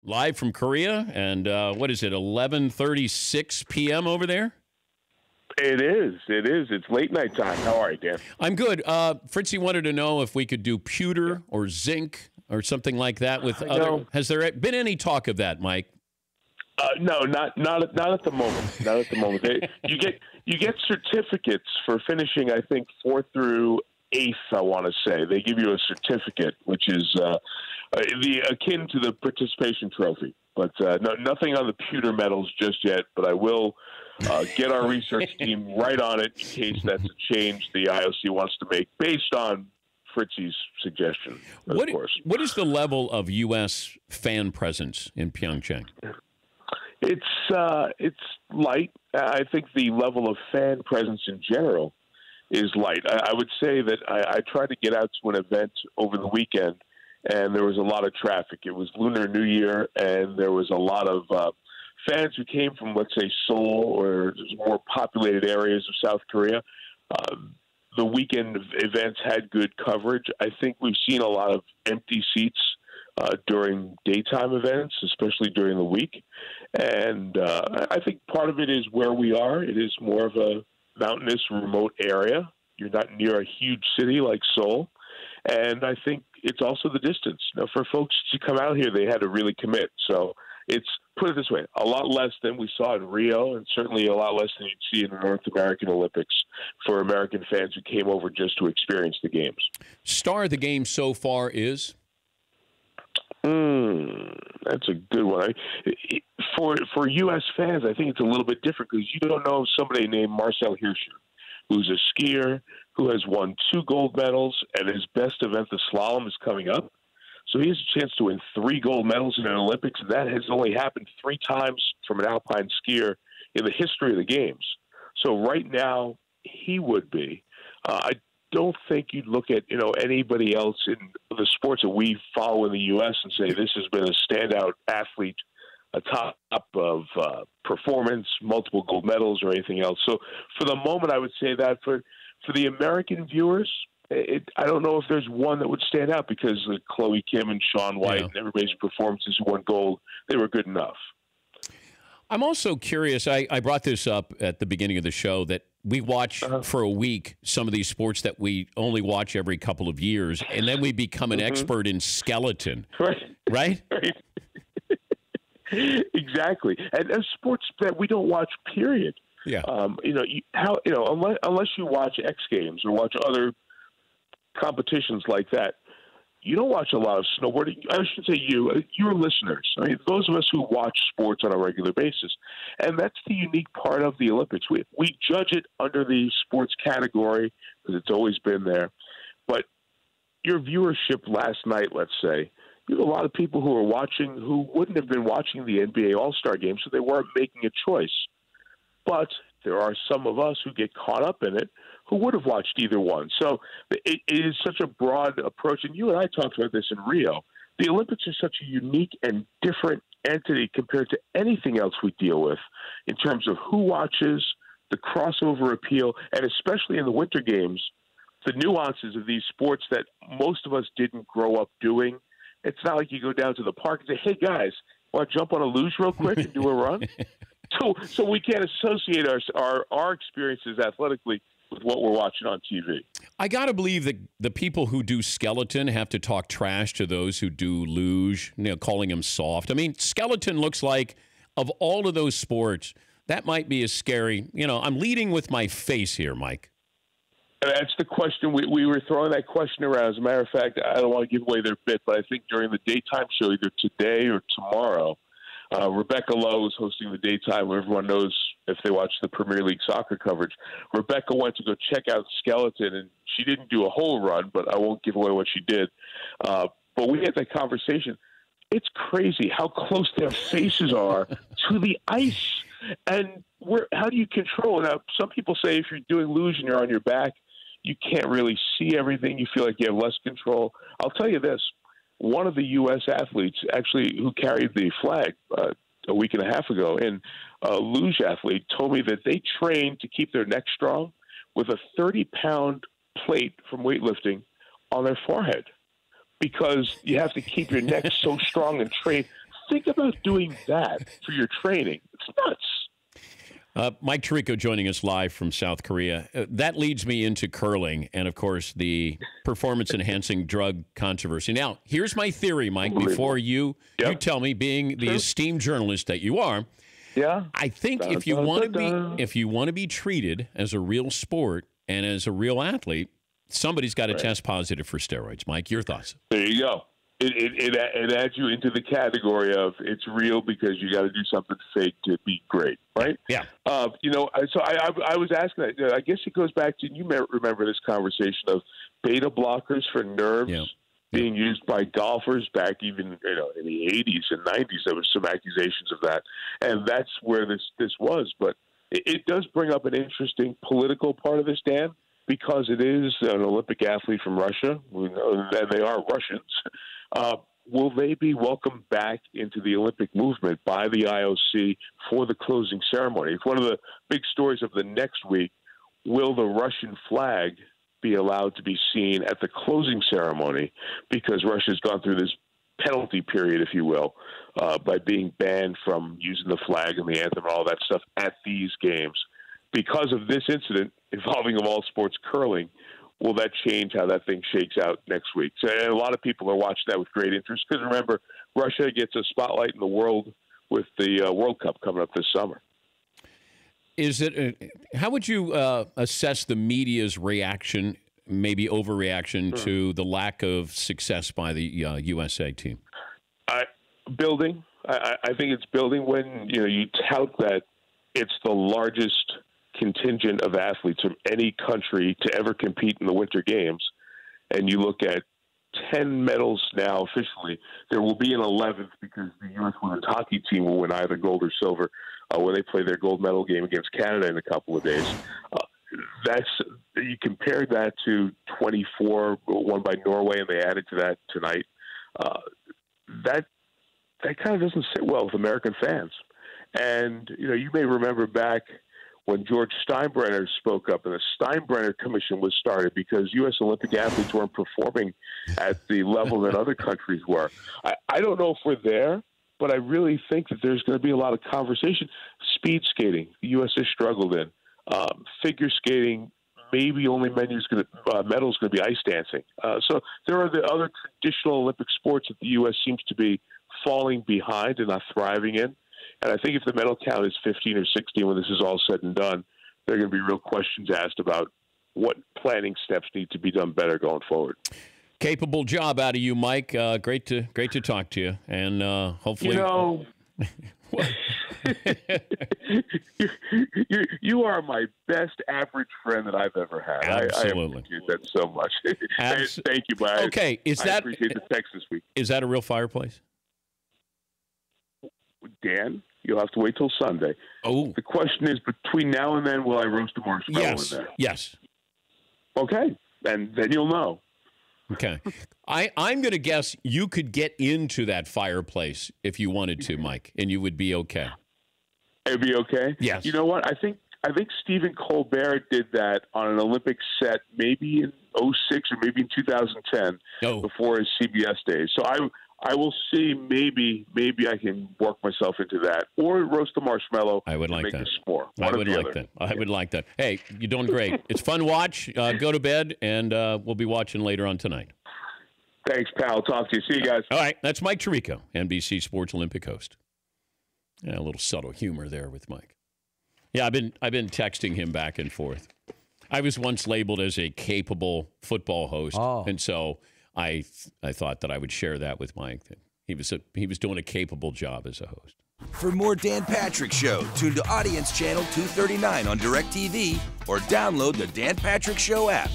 live from Korea. And what is it, 11:36 p.m. over there? It is. It's late night time. How are you, Dan? I'm good. Fritzy wanted to know if we could do pewter or zinc or something like that with other. Has there been any talk of that, Mike? No, not at the moment. Not at the moment. You get certificates for finishing, I think, 4th through 8th, I want to say. They give you a certificate, which is akin to the participation trophy. But nothing on the pewter medals just yet. But I will get our research team right on it in case that's a change the IOC wants to make based on Fritzy's suggestion, of course. What is the level of U.S. fan presence in Pyeongchang? It's light. I think the level of fan presence in general is light. I would say that I tried to get out to an event over the weekend, and there was a lot of traffic. It was Lunar New Year, and there was a lot of fans who came from, let's say, Seoul or more populated areas of South Korea. The weekend events had good coverage. I think we've seen a lot of empty seats during daytime events, especially during the week. And I think part of it is where we are. It is more of a mountainous, remote area. You're not near a huge city like Seoul. And I think it's also the distance. Now, for folks to come out here, they had to really commit. So it's, put it this way, a lot less than we saw in Rio, and certainly a lot less than you'd see in the North American Olympics for American fans who came over just to experience the games. Star of the game so far is? That's a good one. For U.S. fans, I think it's a little bit different because you don't know somebody named Marcel Hirscher, who's a skier who has won 2 gold medals, and his best event, the slalom, is coming up. So he has a chance to win 3 gold medals in an Olympics, and that has only happened 3 times from an alpine skier in the history of the games. So right now, he would be. I don't think you'd look at anybody else in the sports that we follow in the U.S. and say this has been a standout athlete, a top of performance, multiple gold medals, or anything else. So for the moment, I would say that for the American viewers, I don't know if there's one that would stand out because Chloe Kim and Shaun White and everybody's performances who won gold, they were good enough. I'm also curious. I brought this up at the beginning of the show that we watch for a week some of these sports that we only watch every couple of years, and then we become an expert in skeleton. Right? Exactly. And sports that we don't watch, period. Yeah. Unless you watch X Games or watch other competitions like that, you don't watch a lot of snowboarding. I should say your listeners, right? Those of us who watch sports on a regular basis. And that's the unique part of the Olympics. We judge it under the sports category because it's always been there. But your viewership last night, let's say, you have a lot of people who are watching who wouldn't have been watching the NBA All-Star Game, so they weren't making a choice. But there are some of us who get caught up in it who would have watched either one. So it is such a broad approach. And you and I talked about this in Rio. The Olympics are such a unique and different entity compared to anything else we deal with in terms of who watches, the crossover appeal, and especially in the Winter Games, the nuances of these sports that most of us didn't grow up doing. It's not like you go down to the park and say, hey, guys, want to jump on a luge real quick and do a run? So we can't associate our experiences athletically with what we're watching on TV. I got to believe that the people who do skeleton have to talk trash to those who do luge, calling them soft. I mean, skeleton looks like, of all of those sports, that might be as scary. I'm leading with my face here, Mike. That's the question. We were throwing that question around. As a matter of fact, I don't want to give away their bit, but I think during the daytime show, either today or tomorrow, Rebecca Lowe is hosting the daytime where everyone knows if they watch the Premier League soccer coverage. Rebecca went to go check out skeleton, and she didn't do a whole run, but I won't give away what she did. But we had that conversation. It's crazy how close their faces are to the ice. And how do you control? Now, some people say if you're doing luge and you're on your back, you can't really see everything. You feel like you have less control. I'll tell you this. One of the U.S. athletes actually who carried the flag a week and a half ago, and a luge athlete, told me that they train to keep their neck strong with a 30-pound plate from weightlifting on their forehead because you have to keep your neck so strong and train think about doing that for your training. It's nuts. Mike Tirico joining us live from South Korea. That leads me into curling and, of course, the performance-enhancing drug controversy. Now, here's my theory, Mike, before you tell me, being the esteemed journalist that you are. Yeah. I think if you want to be treated as a real sport and as a real athlete, somebody's got to test positive for steroids. Mike, your thoughts? There you go. It adds you into the category of it's real because you got to do something fake to be great, right? Yeah. So I was asking that. I guess it goes back to, you may remember this conversation of beta blockers for nerves being used by golfers back even in the 80s and 90s. There was some accusations of that, and that's where this was. But it does bring up an interesting political part of this, Dan, because it is an Olympic athlete from Russia. We know that they are Russians. Will they be welcomed back into the Olympic movement by the IOC for the closing ceremony? It's one of the big stories of the next week. Will the Russian flag be allowed to be seen at the closing ceremony? Because Russia's gone through this penalty period, if you will, by being banned from using the flag and the anthem and all that stuff at these games. Because of this incident involving, of all sports, curling, will that change how that thing shakes out next week? So, and a lot of people are watching that with great interest because, remember, Russia gets a spotlight in the world with the World Cup coming up this summer. Is it? How would you assess the media's reaction, maybe overreaction, to the lack of success by the USA team? Building. I think it's building when you tout that it's the largest contingent of athletes from any country to ever compete in the Winter Games, and you look at 10 medals now officially. There will be an 11th because the U.S. women's hockey team will win either gold or silver when they play their gold medal game against Canada in a couple of days. You compare that to 24 won by Norway, and they added to that tonight. That kind of doesn't sit well with American fans. And you may remember back when George Steinbrenner spoke up, and the Steinbrenner Commission was started because U.S. Olympic athletes weren't performing at the level that other countries were. I don't know if we're there, but I really think that there's going to be a lot of conversation. Speed skating, the U.S. has struggled in. Figure skating, maybe only medal is going to be ice dancing. So there are the other traditional Olympic sports that the U.S. seems to be falling behind and not thriving in. And I think if the medal count is 15 or 16 when this is all said and done, there are going to be real questions asked about what planning steps need to be done better going forward. Capable job out of you, Mike. Great to talk to you, and hopefully, you are my best average friend that I've ever had. Absolutely, I appreciate that so much. Thank you, Brian. Okay, I appreciate the text this week. Is that a real fireplace? Dan, you'll have to wait till Sunday. Oh. The question is, between now and then, will I roast a marshmallow in there? Yes. Okay, and then you'll know. Okay. I'm going to guess you could get into that fireplace if you wanted to, Mike, and you would be okay. It'd be okay? Yes. You know what? I think Stephen Colbert did that on an Olympic set maybe in 2006 or maybe in 2010 before his CBS days. So I will see. Maybe I can work myself into that, or roast a marshmallow. I would like that. I would like that. I would like that. Hey, you're doing great. It's fun to watch. Go to bed, and we'll be watching later on tonight. Thanks, pal. Talk to you. See you guys. All right. That's Mike Tirico, NBC Sports Olympic host. Yeah, a little subtle humor there with Mike. Yeah, I've been texting him back and forth. I was once labeled as a capable football host, and so I thought that I would share that with Mike. That he was doing a capable job as a host. For more Dan Patrick Show, tune to Audience Channel 239 on DirecTV or download the Dan Patrick Show app.